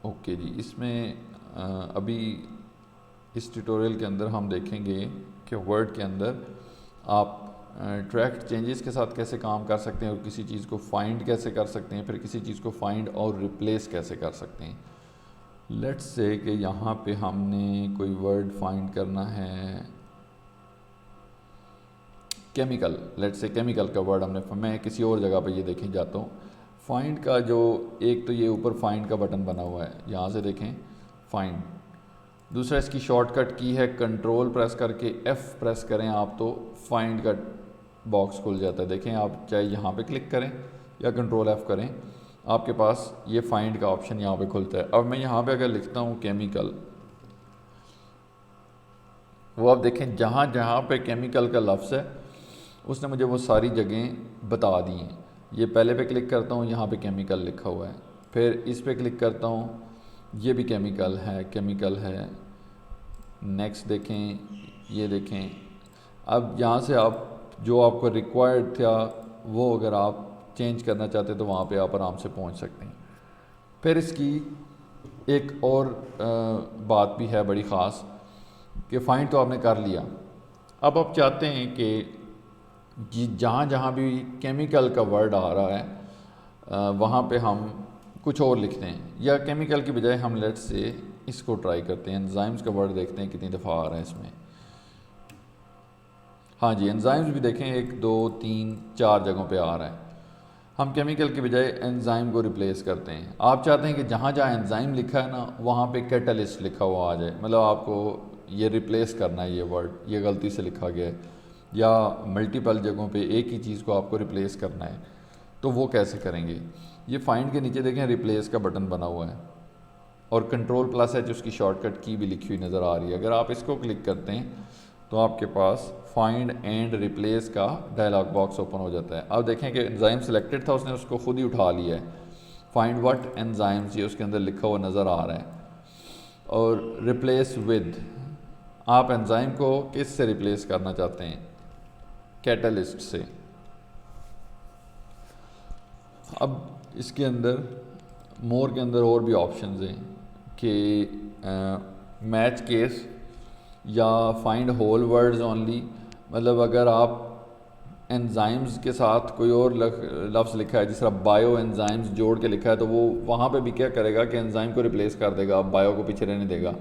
Okay جی، اس میں ابھی اس tutorial کے اندر ہم دیکھیں گے کہ ورڈ کے اندر آپ ٹریک چینجز کے ساتھ کیسے کام کر سکتے ہیں اور کسی چیز کو فائنڈ کیسے کر سکتے ہیں، پھر کسی چیز کو فائنڈ اور ریپلیس کیسے کر سکتے ہیں۔ لیٹس سے کہ یہاں پہ ہم نے کوئی ورڈ فائنڈ کرنا ہے کیمیکل، لیٹس سے کیمیکل کا ورڈ ہم نے، میں کسی اور جگہ پہ یہ دیکھیں جاتا ہوں فائنڈ کا، جو ایک تو یہ اوپر فائنڈ کا بٹن بنا ہوا ہے، یہاں سے دیکھیں فائنڈ، دوسرا اس کی شارٹ کٹ کی ہے کنٹرول پریس کر کے ایف پریس کریں آپ تو فائنڈ کا باکس کھل جاتا ہے۔ دیکھیں آپ چاہے یہاں پہ کلک کریں یا کنٹرول ایف کریں، آپ کے پاس یہ فائنڈ کا آپشن یہاں پہ کھلتا ہے۔ اب میں یہاں پہ اگر لکھتا ہوں کیمیکل، وہ آپ دیکھیں جہاں جہاں پہ کیمیکل کا لفظ ہے اس نے مجھے وہ ساری جگہیں بتا دی ہیں۔ یہ پہلے پہ کلک کرتا ہوں، یہاں پہ کیمیکل لکھا ہوا ہے، پھر اس پہ کلک کرتا ہوں، یہ بھی کیمیکل ہے، نیکسٹ دیکھیں، یہ دیکھیں۔ اب یہاں سے آپ جو آپ کو ریکوائرڈ تھا وہ اگر آپ چینج کرنا چاہتے تو وہاں پہ آپ آرام سے پہنچ سکتے ہیں۔ پھر اس کی ایک اور بات بھی ہے بڑی خاص کہ فائنڈ تو آپ نے کر لیا، اب آپ چاہتے ہیں کہ جہاں جہاں بھی کیمیکل کا ورڈ آ رہا ہے وہاں پہ ہم کچھ اور لکھتے ہیں، یا کیمیکل کی بجائے ہم لیٹ سے اس کو ٹرائی کرتے ہیں، انزائمز کا ورڈ دیکھتے ہیں کتنی دفعہ آ رہا ہے اس میں۔ ہاں جی، انزائمز بھی دیکھیں 1 2 3 4 جگہوں پہ آ رہا ہے۔ ہم کیمیکل کی بجائے انزائم کو ریپلیس کرتے ہیں۔ آپ چاہتے ہیں کہ جہاں جہاں انزائم لکھا ہے نا وہاں پہ کیٹلسٹ لکھا ہوا آ جائے، مطلب آپ کو یہ ریپلیس کرنا ہے، یہ ورڈ یہ غلطی سے لکھا گیا ہے، یا ملٹیپل جگہوں پہ ایک ہی چیز کو آپ کو ریپلیس کرنا ہے، تو وہ کیسے کریں گے؟ یہ فائنڈ کے نیچے دیکھیں ریپلیس کا بٹن بنا ہوا ہے اور کنٹرول پلس ہے جو اس کی شارٹ کٹ کی بھی لکھی ہوئی نظر آ رہی ہے۔ اگر آپ اس کو کلک کرتے ہیں تو آپ کے پاس فائنڈ اینڈ ریپلیس کا ڈائلاگ باکس اوپن ہو جاتا ہے۔ اب دیکھیں کہ انزائم سلیکٹڈ تھا، اس نے اس کو خود ہی اٹھا لیا ہے، فائنڈ وٹ انزائمز یہ اس کے اندر لکھا ہوا نظر آ رہا ہے، اور ریپلیس ود، آپ انزائم کو کس سے ریپلیس کرنا چاہتے ہیں؟ کیٹلسٹ سے۔ اب اس کے اندر مور کے اندر اور بھی آپشنز ہیں کہ میچ کیس یا فائنڈ ہول ورڈز اونلی، مطلب اگر آپ انزائمز کے ساتھ کوئی اور لفظ لکھا ہے جس طرح بایو انزائمز جوڑ کے لکھا ہے تو وہ وہاں پہ بھی کیا کرے گا کہ انزائم کو ریپلیس کر دے گا، بایو کو پیچھے رہنے دے گا۔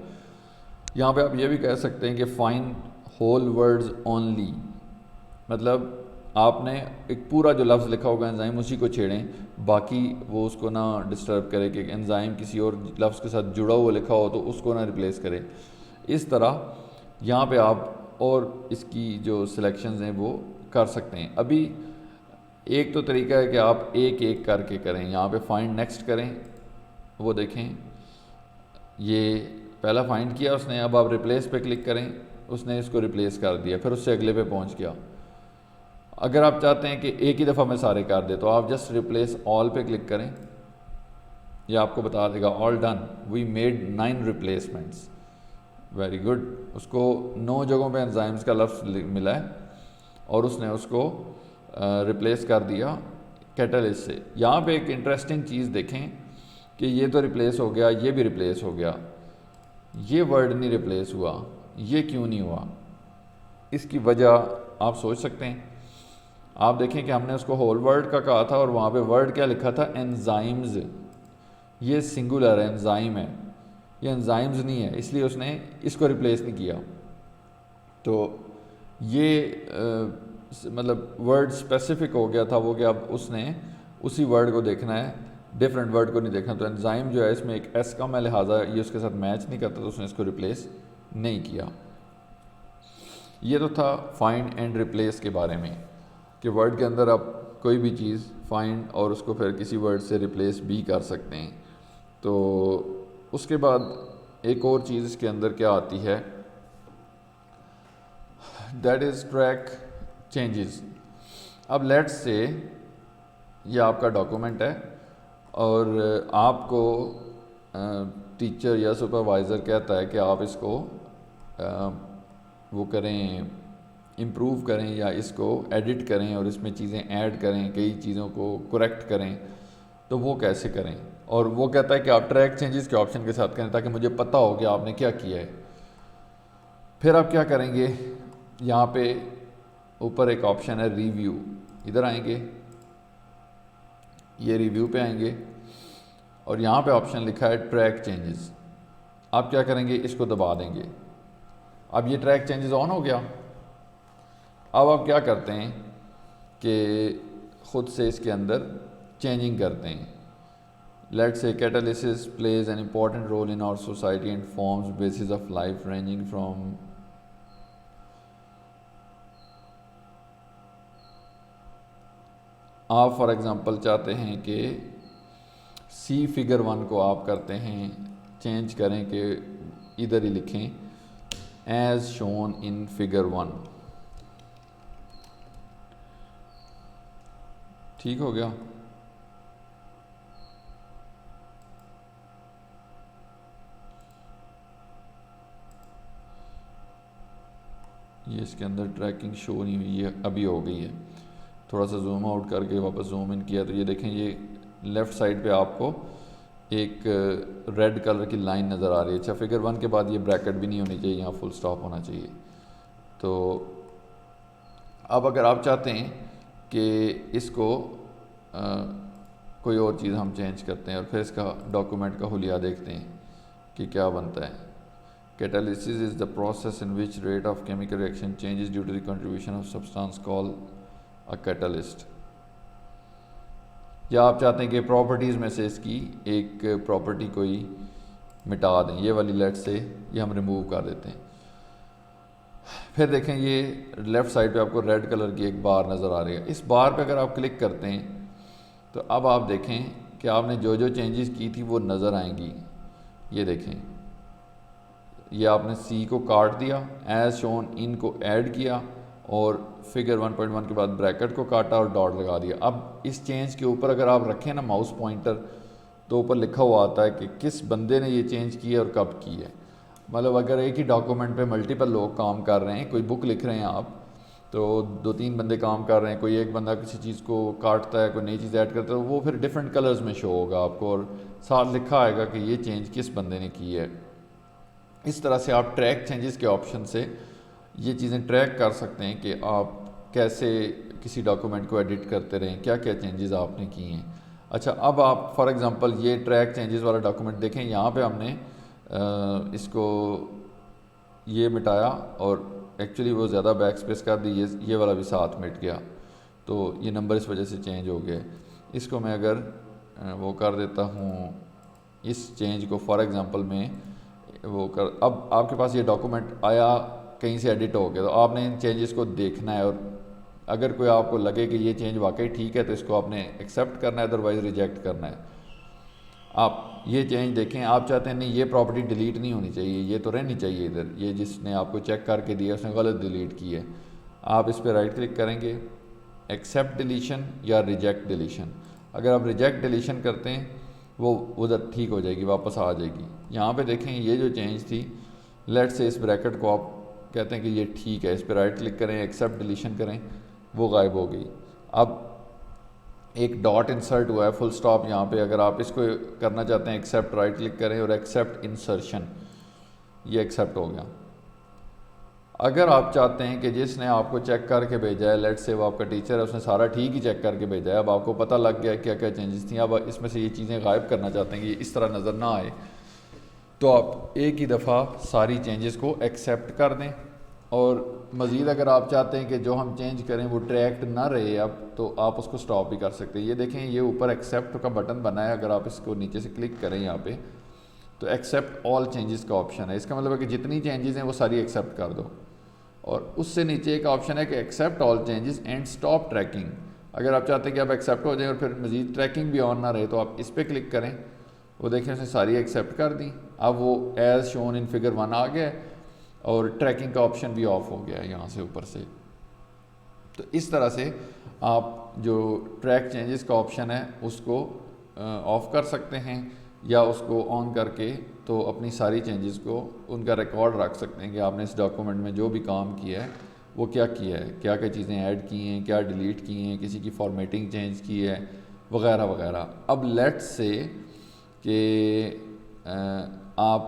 یہاں پہ آپ یہ بھی کہہ سکتے ہیں کہ فائنڈ ہول ورڈز اونلی، مطلب آپ نے ایک پورا جو لفظ لکھا ہوگا انزائم اسی کو چھیڑیں، باقی وہ اس کو نہ ڈسٹرب کرے کہ انزائم کسی اور لفظ کے ساتھ جڑا ہوا لکھا ہو تو اس کو نہ ریپلیس کرے۔ اس طرح یہاں پہ آپ اور اس کی جو سلیکشنز ہیں وہ کر سکتے ہیں۔ ابھی ایک تو طریقہ ہے کہ آپ ایک ایک کر کے کریں، یہاں پہ فائنڈ نیکسٹ کریں، وہ دیکھیں یہ پہلا فائنڈ کیا اس نے، اب آپ ریپلیس پہ کلک کریں، اس نے اس کو ریپلیس کر دیا، پھر اس سے اگلے پہ پہنچ گیا۔ اگر آپ چاہتے ہیں کہ ایک ہی دفعہ میں سارے کر دے تو آپ جسٹ ریپلیس آل پہ کلک کریں، یہ آپ کو بتا دے گا all done we made 9 replacements, very good, اس کو 9 جگہوں پہ انزائمز کا لفظ ملا ہے اور اس نے اس کو ریپلیس کر دیا کیٹلسٹ سے۔ یہاں پہ ایک انٹرسٹنگ چیز دیکھیں کہ یہ تو ریپلیس ہو گیا، یہ بھی ریپلیس ہو گیا، یہ ورڈ نہیں ریپلیس ہوا، یہ کیوں نہیں ہوا؟ اس کی وجہ آپ سوچ سکتے ہیں۔ آپ دیکھیں کہ ہم نے اس کو ہول ورڈ کا کہا تھا اور وہاں پہ ورڈ کیا لکھا تھا؟ انزائمز، یہ سنگولر ہے، انزائم ہے، یہ انزائمز نہیں ہے، اس لیے اس نے اس کو ریپلیس نہیں کیا۔ تو یہ مطلب ورڈ اسپیسیفک ہو گیا تھا وہ کہ اب اس نے اسی ورڈ کو دیکھنا ہے، ڈیفرنٹ ورڈ کو نہیں دیکھنا۔ تو انزائم جو ہے اس میں ایک ایس کم ہے، لہٰذا یہ اس کے ساتھ میچ نہیں کرتا تو اس نے اس کو ریپلیس نہیں کیا۔ یہ تو تھا فائنڈ اینڈ ریپلیس کے بارے میں کہ ورڈ کے اندر آپ کوئی بھی چیز فائنڈ اور اس کو پھر کسی ورڈ سے ریپلیس بھی کر سکتے ہیں۔ تو اس کے بعد ایک اور چیز اس کے اندر کیا آتی ہے، دیٹ از ٹریک چینجز۔ اب لیٹس سے یہ آپ کا ڈاکومنٹ ہے اور آپ کو ٹیچر یا سپروائزر کہتا ہے کہ آپ اس کو وہ کریں، امپروو کریں یا اس کو ایڈٹ کریں اور اس میں چیزیں ایڈ کریں، کئی چیزوں کو کریکٹ کریں، تو وہ کیسے کریں؟ اور وہ کہتا ہے کہ آپ ٹریک چینجز کے آپشن کے ساتھ کریں تاکہ مجھے پتہ ہو کہ آپ نے کیا کیا ہے. پھر آپ کیا کریں گے, یہاں پہ اوپر ایک آپشن ہے ریویو, ادھر آئیں گے, یہ ریویو پہ آئیں گے اور یہاں پہ آپشن لکھا ہے ٹریک چینجز. آپ کیا کریں گے, اس کو دبا دیں گے. اب یہ ٹریک چینجز آن ہو گیا. اب آپ کیا کرتے ہیں کہ خود سے اس کے اندر چینجنگ کرتے ہیں. لیٹس سے catalysis plays an important role in our society and forms bases of life ranging from آپ فار ایگزامپل چاہتے ہیں کہ سی فگر 1 کو آپ کرتے ہیں چینج کریں کہ ادھر ہی لکھیں ایز شون ان فگر 1. ٹھیک ہو گیا. یہ اس کے اندر ٹریکنگ شو نہیں ہوئی ہے, ابھی ہو گئی ہے. تھوڑا سا زوم آؤٹ کر کے واپس زوم ان کیا تو یہ دیکھیں, یہ لیفٹ سائڈ پہ آپ کو ایک ریڈ کلر کی لائن نظر آ رہی ہے. اچھا, فگر 1 کے بعد یہ بریکٹ بھی نہیں ہونی چاہیے, یہاں فل سٹاپ ہونا چاہیے. تو اب اگر آپ چاہتے ہیں کہ اس کو کوئی اور چیز ہم چینج کرتے ہیں اور پھر اس کا ڈاکومنٹ کا حلیہ دیکھتے ہیں کہ کیا بنتا ہے. Catalysis is the process in which rate of chemical reaction changes due to the contribution of substance called a catalyst. یا آپ چاہتے ہیں کہ پراپرٹیز میں سے اس کی ایک پراپرٹی کوئی مٹا دیں, یہ والی لیٹ سے یہ ہم ریموو کر دیتے ہیں. پھر دیکھیں یہ لیفٹ سائڈ پہ آپ کو ریڈ کلر کی ایک بار نظر آ رہی ہے. اس بار پہ اگر آپ کلک کرتے ہیں تو اب آپ دیکھیں کہ آپ نے جو جو چینجز کی تھی وہ نظر آئیں گی. یہ دیکھیں, یہ آپ نے سی کو کاٹ دیا, ایز شون ان کو ایڈ کیا اور فگر 1.1 کے بعد بریکٹ کو کاٹا اور ڈاٹ لگا دیا. اب اس چینج کے اوپر اگر آپ رکھیں نا ماؤس پوائنٹر تو اوپر لکھا ہوا آتا ہے کہ کس بندے نے یہ چینج کی ہے اور کب کی ہے. مطلب اگر ایک ہی ڈاکومنٹ پہ ملٹیپل لوگ کام کر رہے ہیں, کوئی بک لکھ رہے ہیں آپ, تو 2-3 بندے کام کر رہے ہیں, کوئی ایک بندہ کسی چیز کو کاٹتا ہے, کوئی نئی چیز ایڈ کرتا ہے, وہ پھر ڈفرینٹ کلرز میں شو ہوگا آپ کو اور ساتھ لکھا آئے گا کہ یہ چینج کس بندے نے کی ہے. اس طرح سے آپ ٹریک چینجز کے آپشن سے یہ چیزیں ٹریک کر سکتے ہیں کہ آپ کیسے کسی ڈاکومنٹ کو ایڈٹ کرتے رہیں, کیا کیا چینجز آپ نے کی ہیں. اچھا, اب آپ فار ایگزامپل یہ ٹریک چینجز والا ڈاکومنٹ دیکھیں, یہاں پہ ہم نے اس کو یہ مٹایا اور ایکچولی وہ زیادہ بیک سپیس کر دی, یہ والا بھی ساتھ مٹ گیا, تو یہ نمبر اس وجہ سے چینج ہو گیا. اس کو میں اگر وہ کر دیتا ہوں, اس چینج کو فار ایگزامپل میں وہ اب آپ کے پاس یہ ڈاکومنٹ آیا کہیں سے ایڈٹ ہو گیا, تو آپ نے ان چینجز کو دیکھنا ہے اور اگر کوئی آپ کو لگے کہ یہ چینج واقعی ٹھیک ہے تو اس کو آپ نے ایکسیپٹ کرنا ہے, ادروائز ریجیکٹ کرنا ہے. آپ یہ چینج دیکھیں, آپ چاہتے ہیں نہیں یہ پراپرٹی ڈیلیٹ نہیں ہونی چاہیے, یہ تو رہنی چاہیے ادھر, یہ جس نے آپ کو چیک کر کے دیا اس نے غلط ڈیلیٹ کی ہے. آپ اس پہ رائٹ کلک کریں گے, ایکسیپٹ ڈیلیشن یا ریجیکٹ ڈیلیشن. اگر آپ ریجیکٹ ڈیلیشن کرتے ہیں وہ ادھر ٹھیک ہو جائے گی, واپس آ جائے گی. یہاں پہ دیکھیں یہ جو چینج تھی, لیٹ سے اس بریکٹ کو آپ کہتے ہیں کہ یہ ٹھیک ہے, اس پہ رائٹ کلک کریں, ایکسیپٹ ڈیلیشن کریں, وہ غائب ہو گئی. اب ایک ڈاٹ انسرٹ ہوا ہے, فل سٹاپ یہاں پہ, اگر آپ اس کو کرنا چاہتے ہیں ایکسیپٹ رائٹ کلک کریں اور ایکسیپٹ انسرشن, یہ ایکسیپٹ ہو گیا. اگر آپ چاہتے ہیں کہ جس نے آپ کو چیک کر کے بھیجا ہے, لیٹ سے وہ آپ کا ٹیچر ہے, اس نے سارا ٹھیک ہی چیک کر کے بھیجا ہے, اب آپ کو پتہ لگ گیا کیا کیا چینجز تھیں, اب اس میں سے یہ چیزیں غائب کرنا چاہتے ہیں کہ یہ اس طرح نظر نہ آئے, تو آپ ایک ہی دفعہ ساری چینجز کو ایکسیپٹ کر دیں. اور مزید اگر آپ چاہتے ہیں کہ جو ہم چینج کریں وہ ٹریکڈ نہ رہے اب, تو آپ اس کو سٹاپ بھی کر سکتے ہیں. یہ دیکھیں یہ اوپر ایکسیپٹ کا بٹن بنا ہے, اگر آپ اس کو نیچے سے کلک کریں یہاں پہ تو ایکسیپٹ آل چینجز کا آپشن ہے. اس کا مطلب ہے کہ جتنی چینجز ہیں وہ ساری ایکسیپٹ کر دو. اور اس سے نیچے ایک آپشن ہے کہ accept all changes and stop tracking. اگر آپ چاہتے ہیں کہ آپ ایکسیپٹ ہو جائیں اور پھر مزید ٹریکنگ بھی آن نہ رہے تو آپ اس پہ کلک کریں, وہ دیکھیں اس نے ساری ایکسیپٹ کر دیں. اب وہ ایز شون ان فگر 1 آ گیا اور ٹریکنگ کا آپشن بھی آف ہو گیا ہے یہاں سے اوپر سے. تو اس طرح سے آپ جو ٹریک چینجز کا آپشن ہے اس کو آف کر سکتے ہیں, یا اس کو آن کر کے تو اپنی ساری چینجز کو ان کا ریکارڈ رکھ سکتے ہیں کہ آپ نے اس ڈاکومنٹ میں جو بھی کام کیا ہے وہ کیا کیا ہے, کیا کیا چیزیں ایڈ کی ہیں, کیا ڈیلیٹ کی ہیں, کسی کی فارمیٹنگ چینج کی ہے, وغیرہ وغیرہ. اب لیٹ سے کہ آپ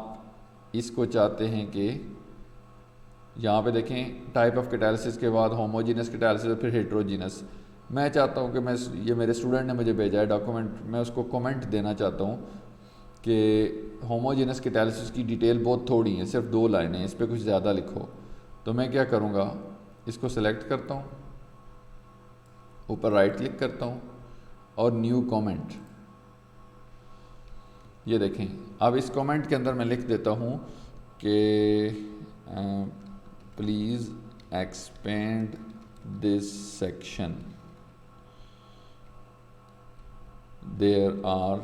اس کو چاہتے ہیں کہ یہاں پہ دیکھیں ٹائپ آف کیٹالسس کے بعد ہوموجینس کیٹالسس اور پھر ہیٹروجینس. میں چاہتا ہوں کہ یہ میرے اسٹوڈنٹ نے مجھے بھیجا ہے ڈاکومنٹ, میں اس کو کومنٹ دینا چاہتا ہوں کہ ہوموجینس کیٹالسس کی ڈیٹیل بہت تھوڑی ہے, صرف 2 لائنیں, اس پہ کچھ زیادہ لکھو. تو میں کیا کروں گا, اس کو سلیکٹ کرتا ہوں, اوپر رائٹ کلک کرتا ہوں اور نیو کومنٹ. یہ دیکھیں اب اس کومنٹ کے اندر میں لکھ دیتا ہوں کہ please expand this section, there are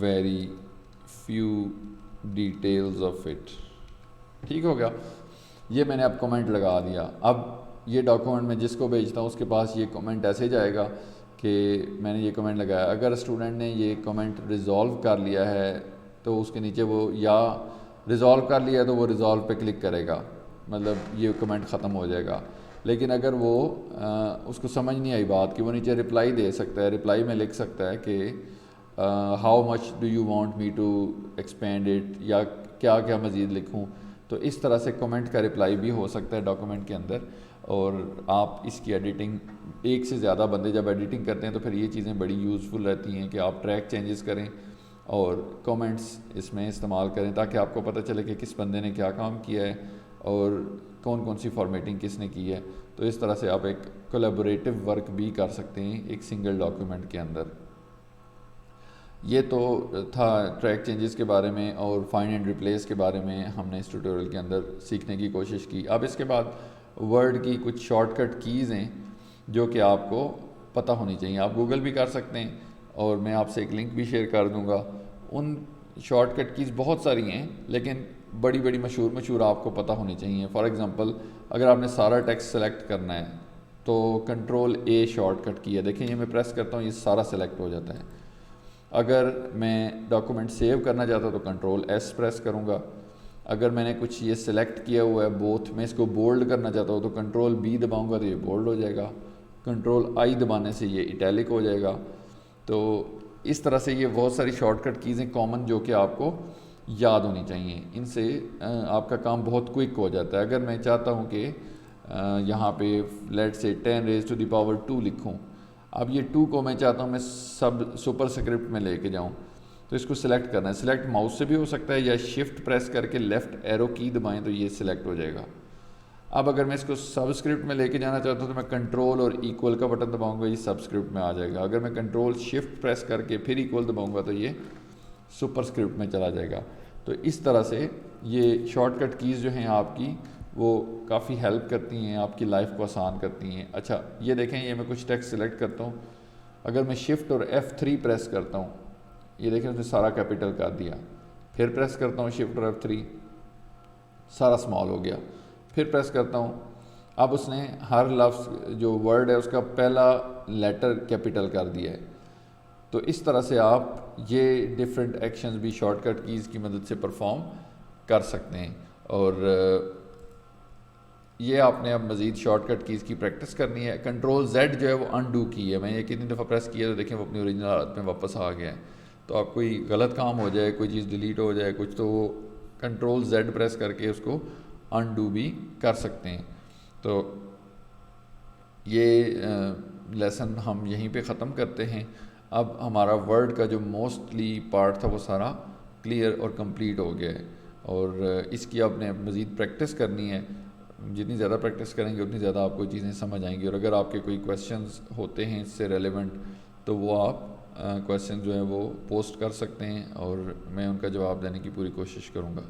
very few details of it. ٹھیک ہو گیا, یہ میں نے اب کومنٹ لگا دیا. اب یہ ڈاکومنٹ میں جس کو بھیجتا ہوں اس کے پاس یہ کومنٹ ایسے جائے گا کہ میں نے یہ کومنٹ لگایا. اگر اسٹوڈنٹ نے یہ کومنٹ ریزالو کر لیا ہے تو اس کے نیچے وہ یا ریزالو کر لیا ہے تو وہ ریزالو پہ کلک کرے گا, مطلب یہ کومنٹ ختم ہو جائے گا. لیکن اگر وہ اس کو سمجھ نہیں آئی بات کہ وہ نیچے رپلائی دے سکتا ہے, رپلائی میں لکھ سکتا ہے کہ how much do you want me to expand it, یا کیا کیا مزید لکھوں. تو اس طرح سے کومنٹ کا رپلائی بھی ہو سکتا ہے ڈاکومنٹ کے اندر. اور آپ اس کی ایڈیٹنگ, ایک سے زیادہ بندے جب ایڈیٹنگ کرتے ہیں تو پھر یہ چیزیں بڑی یوزفل رہتی ہیں کہ آپ ٹریک چینجز کریں اور کومنٹس اس میں استعمال کریں تاکہ آپ کو پتہ چلے کہ کس بندے نے کیا کام کیا ہے اور کون کون سی فارمیٹنگ کس نے کی ہے. تو اس طرح سے آپ ایک کولیبوریٹو ورک بھی کر سکتے ہیں ایک سنگل ڈاکیومنٹ کے اندر. یہ تو تھا ٹریک چینجز کے بارے میں, اور فائنڈ اینڈ ریپلیس کے بارے میں ہم نے اس ٹیوٹوریل کے اندر سیکھنے کی کوشش کی. اب اس کے بعد ورڈ کی کچھ شارٹ کٹ کیز ہیں جو کہ آپ کو پتہ ہونی چاہیے. آپ گوگل بھی کر سکتے ہیں اور میں آپ سے ایک لنک بھی شیئر کر دوں گا. ان شارٹ کٹ کیز بہت ساری ہیں لیکن بڑی بڑی مشہور آپ کو پتہ ہونی چاہیے. فار ایگزامپل اگر آپ نے سارا ٹیکسٹ سلیکٹ کرنا ہے تو کنٹرول اے شارٹ کٹ کی ہے, دیکھیں یہ میں پریس کرتا ہوں یہ سارا سلیکٹ ہو جاتا ہے. اگر میں ڈاکومنٹ سیو کرنا چاہتا ہوں تو کنٹرول ایس پریس کروں گا. اگر میں نے کچھ یہ سلیکٹ کیا ہوا ہے بوتھ, میں اس کو بولڈ کرنا چاہتا ہوں تو کنٹرول بی دباؤں گا تو یہ بولڈ ہو جائے گا, کنٹرول آئی دبانے سے یہ اٹیلک ہو جائے گا. تو اس طرح سے یہ بہت ساری شارٹ کٹ کیزیں کامن جو کہ آپ کو یاد ہونی چاہیے. ان سے آپ کا کام بہت کوئک ہو جاتا ہے. اگر میں چاہتا ہوں کہ یہاں پہ لیٹ سے 10⁻² لکھوں, اب یہ 2 کو میں چاہتا ہوں میں سپر سکرپٹ میں لے کے جاؤں, تو اس کو سلیکٹ کرنا ہے. سلیکٹ ماؤس سے بھی ہو سکتا ہے یا شفٹ پریس کر کے لیفٹ ایرو کی دبائیں تو یہ سلیکٹ ہو جائے گا. اب اگر میں اس کو سبسکرپٹ میں لے کے جانا چاہتا ہوں تو میں کنٹرول اور ایکول کا بٹن دباؤں گا, یہ سبسکرپٹ میں آ جائے گا. اگر میں کنٹرول شفٹ پریس کر کے پھر ایکول دباؤں گا تو یہ سپر سکرپٹ میں چلا جائے گا. تو اس طرح سے یہ شارٹ کٹ کیز جو ہیں آپ کی وہ کافی ہیلپ کرتی ہیں, آپ کی لائف کو آسان کرتی ہیں. اچھا یہ دیکھیں یہ میں کچھ ٹیکسٹ سلیکٹ کرتا ہوں, اگر میں شفٹ اور F3 پریس کرتا ہوں یہ دیکھیں اس نے سارا کیپیٹل کر دیا. پھر پریس کرتا ہوں شفٹ اور F3, سارا اسمال ہو گیا. پھر پریس کرتا ہوں, اب اس نے ہر لفظ جو ورڈ ہے اس کا پہلا لیٹر کیپیٹل کر دیا ہے. تو اس طرح سے آپ یہ ڈیفرنٹ ایکشنز بھی شارٹ کٹ کیز کی مدد سے پرفارم کر سکتے ہیں. اور یہ آپ نے اب مزید شارٹ کٹ کیز کی پریکٹس کرنی ہے. کنٹرول Z جو ہے وہ انڈو کی ہے, میں یہ کتنی دفعہ پریس کیا تو دیکھیں وہ اپنی اوریجنل حالت میں واپس آ گیا ہے. تو آپ کوئی غلط کام ہو جائے, کوئی چیز ڈیلیٹ ہو جائے کچھ, تو وہ کنٹرول Z پریس کر کے اس کو انڈو بھی کر سکتے ہیں. تو یہ لیسن ہم یہیں پہ ختم کرتے ہیں. اب ہمارا ورڈ کا جو موسٹلی پارٹ تھا وہ سارا کلیئر اور کمپلیٹ ہو گیا ہے, اور اس کی آپ نے مزید پریکٹس کرنی ہے. جتنی زیادہ پریکٹس کریں گے اتنی زیادہ آپ کو چیزیں سمجھ آئیں گی. اور اگر آپ کے کوئی کویسچنز ہوتے ہیں اس سے ریلیونٹ تو وہ آپ کویسچن جو ہیں وہ پوسٹ کر سکتے ہیں اور میں ان کا جواب دینے کی پوری کوشش کروں گا.